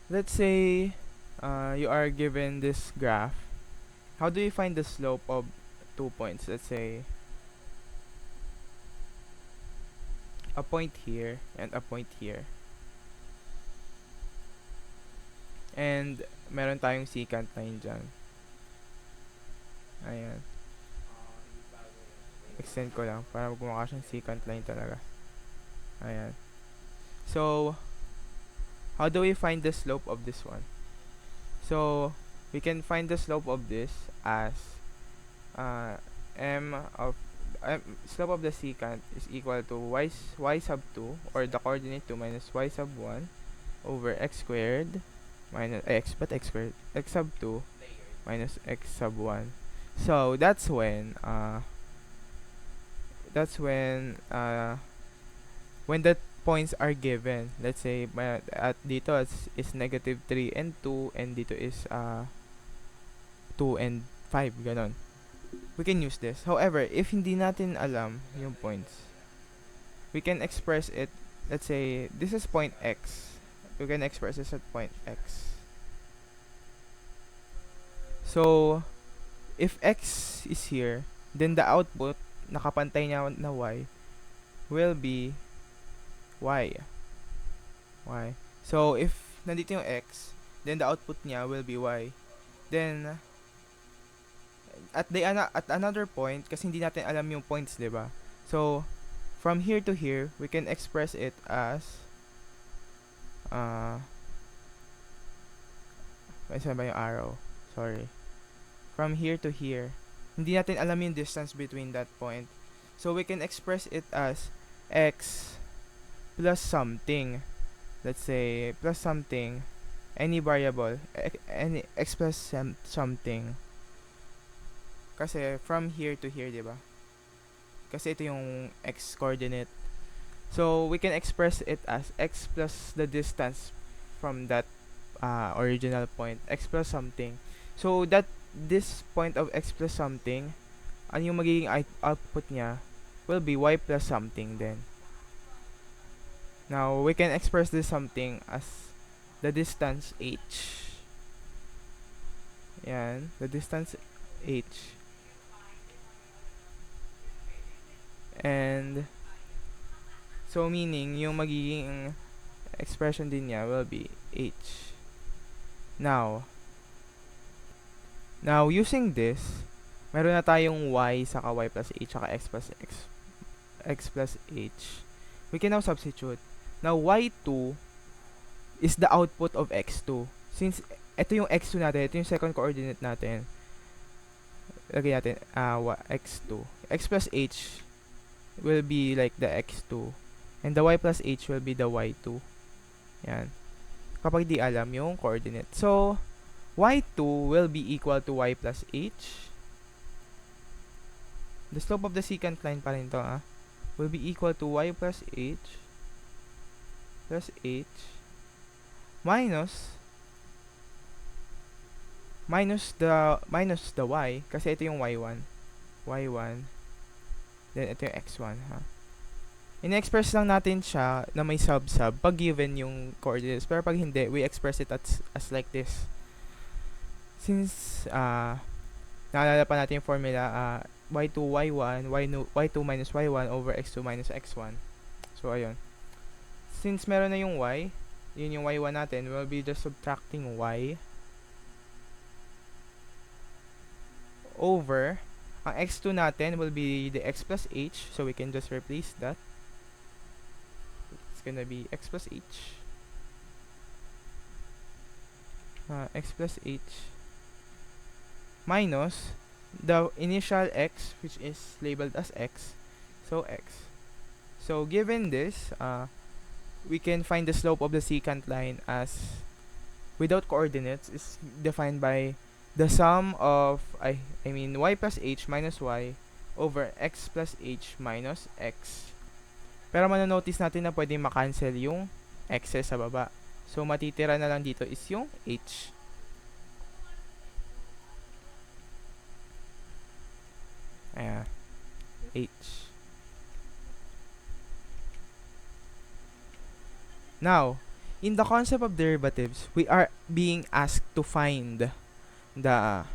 let's say you are given this graph. How do you find the slope of 2 points? Let's say a point here and a point here. And meron tayong secant line dyan. Ayan. Extend ko lang para gumaka siyang secant line talaga. Ayan. So, how do we find the slope of this one? So, we can find the slope of this as m of slope of the secant is equal to y sub 2, or the coordinate 2 minus y sub 1 over x squared minus x squared, x sub 2 minus x sub 1. So that's when that's when the points are given. Let's say at dito is negative 3 and 2, and dito is 2 and 5, ganon. We can use this. However, if hindi natin alam yung points, we can express it. Let's say this is point x. We can express this at point x. So if x is here, then the output nakapantay niya na y will be y. So if nandito yung x, then the output niya will be y. Then at another point, kasi hindi natin alam yung points, 'di ba? So from here to here, we can express it as saan ba yung arrow? Sorry. From here to here, hindi natin alam yung distance between that point. So we can express it as x plus something. Let's say plus something, any variable, any x plus something. Kasi from here to here, di ba? Kasi ito yung x coordinate. So we can express it as x plus the distance from that original point, x plus something. So that this point of x plus something, ano yung magiging output niya will be y plus something then. Now we can express this something as the distance h. Yan, the distance h. And so meaning yung magiging expression din niya will be h. Now using this, meron na tayong y saka y plus h saka x plus h. We can now substitute. Now y2 is the output of x2. Since ito yung x2 natin, ito yung second coordinate natin. Lagay natin x2. X plus h will be like the x2. And the y plus h will be the y2. Yan. Kapag di alam yung coordinate. So, y2 will be equal to y plus h. The slope of the secant line pa rin to, will be equal to y plus h minus the y, kasi ito yung y1, then ito yung x1, in-express lang natin siya na may sub pag given yung coordinates, pero pag hindi, we express it as like this. Since naalala pa natin yung formula, y2 y1 y2 minus y1 over x2 minus x1. So ayun, since meron na yung y, yun yung y1 natin, we'll be just subtracting y over, ang x2 natin will be the x plus h, so we can just replace that. It's gonna be x plus h, x plus h minus the initial x, which is labeled as x, so x. So given this, we can find the slope of the secant line as, without coordinates, is defined by the sum of y plus h minus y over x plus h minus x. Pero manonotice natin na pwedeng makancel yung x's sa baba. So matitira na lang dito is yung h. Ayan, h. Now, in the concept of derivatives, we are being asked to find the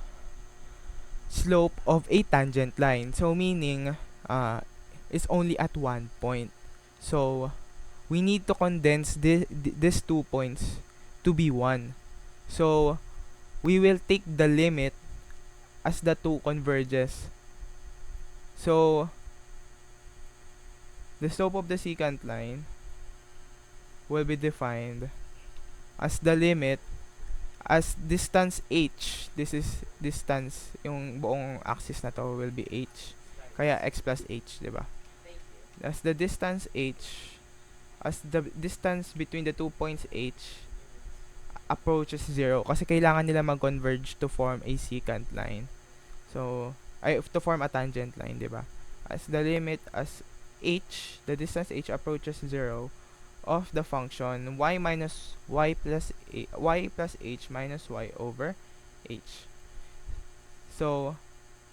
slope of a tangent line. So meaning, it's only at one point. So we need to condense these 2 points to be one. So we will take the limit as the two converges. So the slope of the secant line will be defined as the limit as distance h. This is distance, yung buong axis na to will be h. Kaya x plus h, di ba? As the distance h, as the distance between the 2 points h approaches 0, kasi kailangan nila mag-converge to form a secant line. So, to form a tangent line, di ba? As the limit as h, the distance h approaches 0 of the function y minus y plus h minus y over h. So,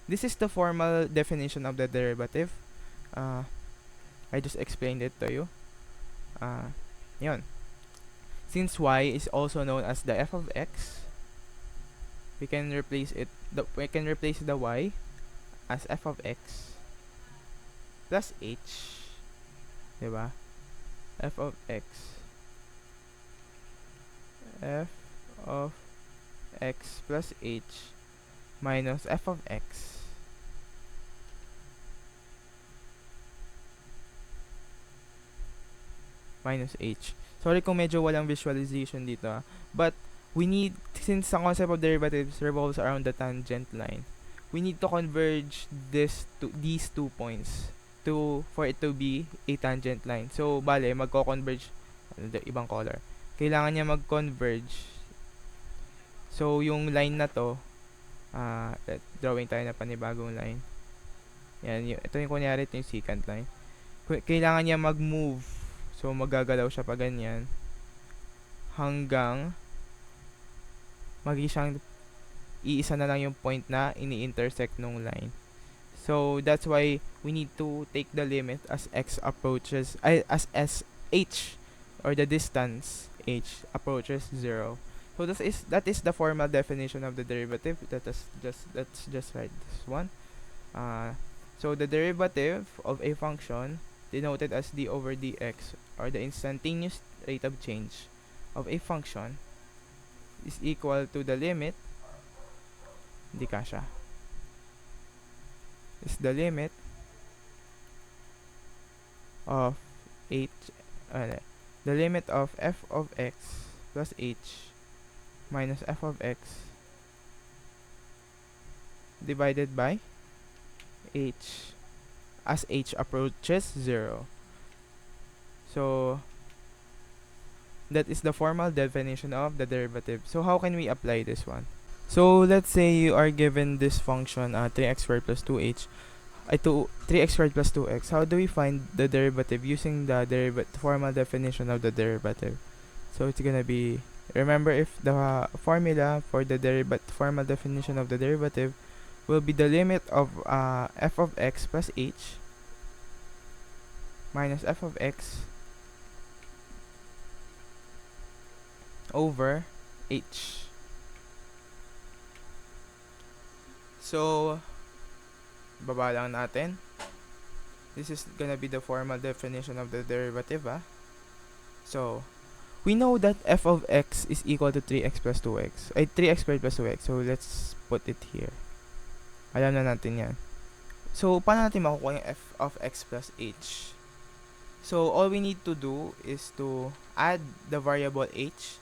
this is the formal definition of the derivative. I just explained it to you. Yun. Since y is also known as the f of x, we can replace the y as f of x plus h, diba? F of x plus h minus f of x minus h. Sorry kung medyo walang visualization dito, but we need, since the concept of derivatives revolves around the tangent line, we need to converge these 2 points for it to be a tangent line. So, bale, magko-converge, ibang color. Kailangan niya mag-converge. So, yung line na to, drawing tayo na panibagong line. Yan, ito yung kunyari, ito yung secant line. Kailangan niya mag-move. So, magagalaw siya pa ganyan. Hanggang iisa na lang yung point na ini-intersect nung line. So that's why we need to take the limit as x approaches, as h, or the distance h approaches 0. So that is the formal definition of the derivative. Let's just write this one. So the derivative of a function denoted as d over dx, or the instantaneous rate of change of a function, is equal to the limit, hindi kasha, is the limit of the limit of f of x plus h minus f of x divided by h as h approaches 0. So that is the formal definition of the derivative. So how can we apply this one? So let's say you are given this function 3x squared plus 2h, 3x squared plus 2x. How do we find the derivative using the formal definition of the derivative? So it's gonna be, remember, if the formula for the formal definition of the derivative will be the limit of f of x plus h minus f of x over h. So, baba lang natin. This is gonna be the formal definition of the derivative. So, we know that f of x is equal to 3x plus 2x. 3x squared plus 2x. So, let's put it here. Alam na natin yan. So, paano natin makukuha yung f of x plus h? So, all we need to do is to add the variable h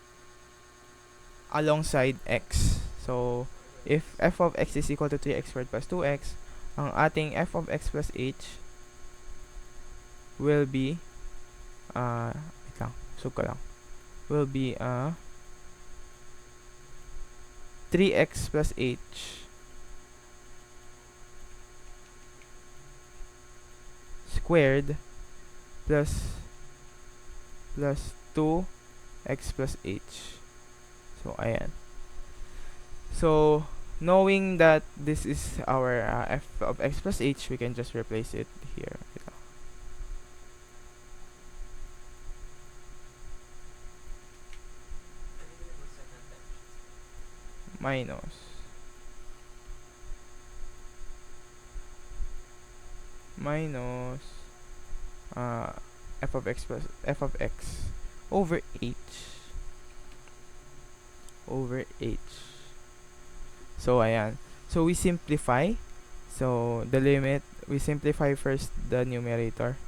alongside x. So, if f of x is equal to 3x squared plus 2x, ang ating f of x plus h will be, wait lang, sub ko lang, will be 3x plus h squared plus 2x plus h. So, ayan. So, knowing that this is our f of x plus h, we can just replace it here. minus uh, f of x plus f of x over h. So ayan. So we simplify. So the limit, we simplify first the numerator.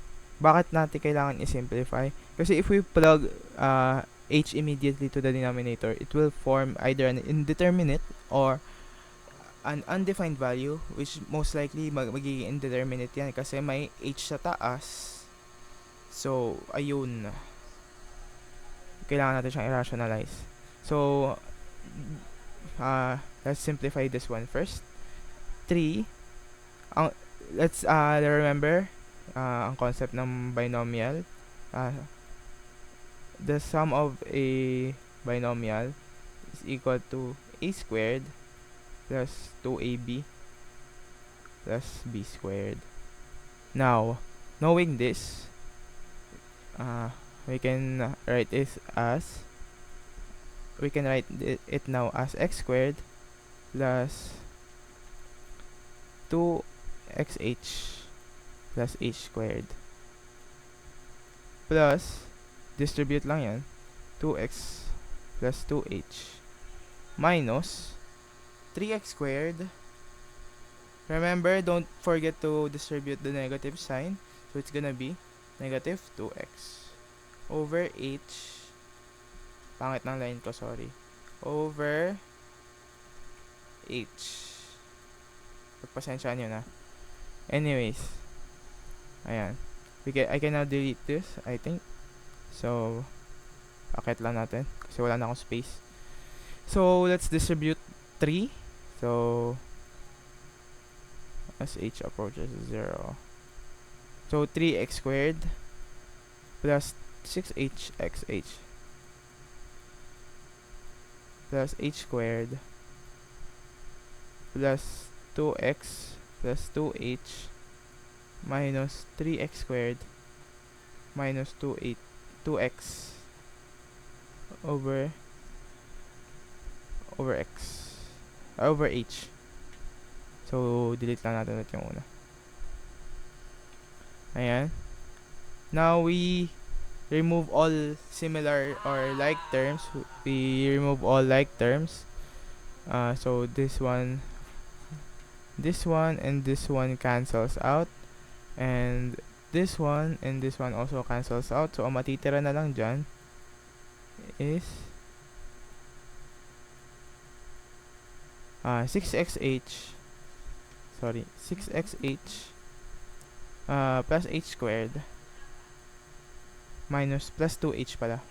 Bakit natin kailangan i-simplify? Kasi if we plug h immediately to the denominator, it will form either an indeterminate or an undefined value, which most likely magiging indeterminate yan kasi may h sa taas. So, ayun. Kailangan natin siyang i-rationalize. So, let's simplify this one first. 3. Let's remember ang concept ng binomial. The sum of a binomial is equal to a squared plus 2ab plus b squared. Now, knowing this, we can write it now as x squared plus 2xh plus h squared plus distribute lang yan 2x plus 2h minus 3x squared. Remember, don't forget to distribute the negative sign, so it's gonna be negative 2x over h, pangit ng line ko, sorry, over h. Pagpasensyaan nyo na. Anyways, ayan. I can now delete this, I think. So, akit lang natin kasi wala na akong space. So, let's distribute 3. So, as h approaches 0. So, 3x squared plus 6hxh plus h squared plus 2x plus 2h minus 3x squared minus 2x over x over h. So, delete lang natin ulit yung una. Ayan. Now, we remove all similar or like terms. We remove all like terms. So, this one, and this one cancels out. And this one and this one also cancels out. So, ang matitira na lang dyan is 6xh plus h squared minus plus 2h pala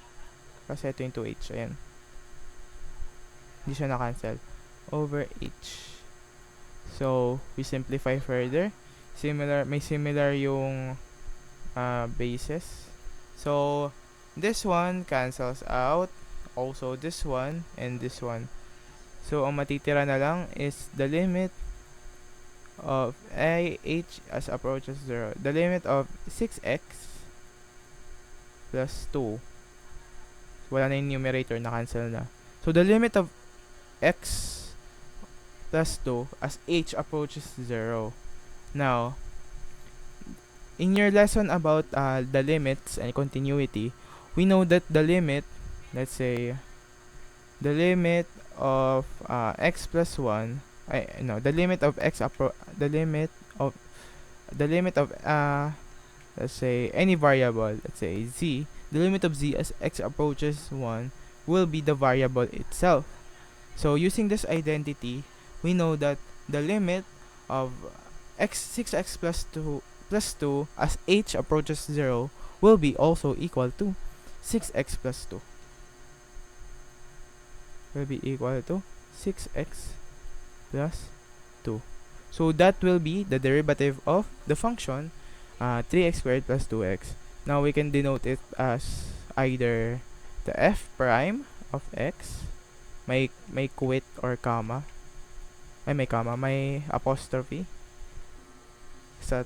kasi ito yung 2h, ayan, hindi siya na-cancel, over h. So, we simplify further. May similar yung bases. So, this one cancels out, also this one and this one. So, ang matitira na lang is the limit of h as approaches 0. The limit of 6x plus 2. Wala na yung numerator, na-cancel na. So, the limit of x plus 2 as h approaches 0. Now, in your lesson about the limits and continuity, we know that the limit, let's say, the limit of x plus 1, the limit of x the limit of let's say any variable, let's say z, the limit of z as x approaches 1 will be the variable itself. So using this identity, we know that the limit of 6x plus 2 as h approaches 0 will be also equal to 6x plus 2. Will be equal to 6x plus 2. So that will be the derivative of the function 3x squared plus 2x. Now we can denote it as either the f prime of x, may quit or comma, may apostrophe sa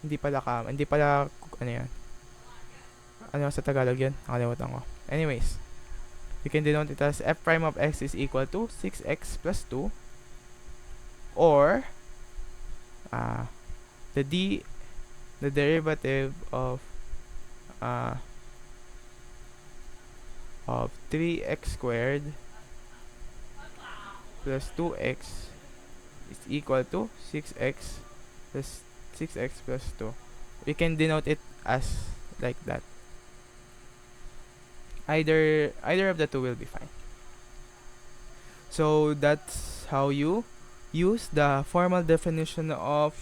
hindi pala ano yan, ano sa Tagalog yun, nakalimutan ko. Anyways, We can denote it as f prime of x is equal to 6x plus 2, or uh, the derivative uh, of 3x squared plus 2x is equal to 6x plus 6x plus 2. We can denote it as like that. Either of the two will be fine. So that's how you use the formal definition of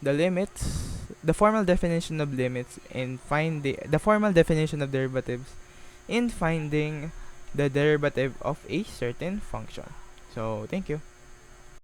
the limits, the formal definition of limits in finding the formal definition of derivatives in finding the derivative of a certain function. So thank you.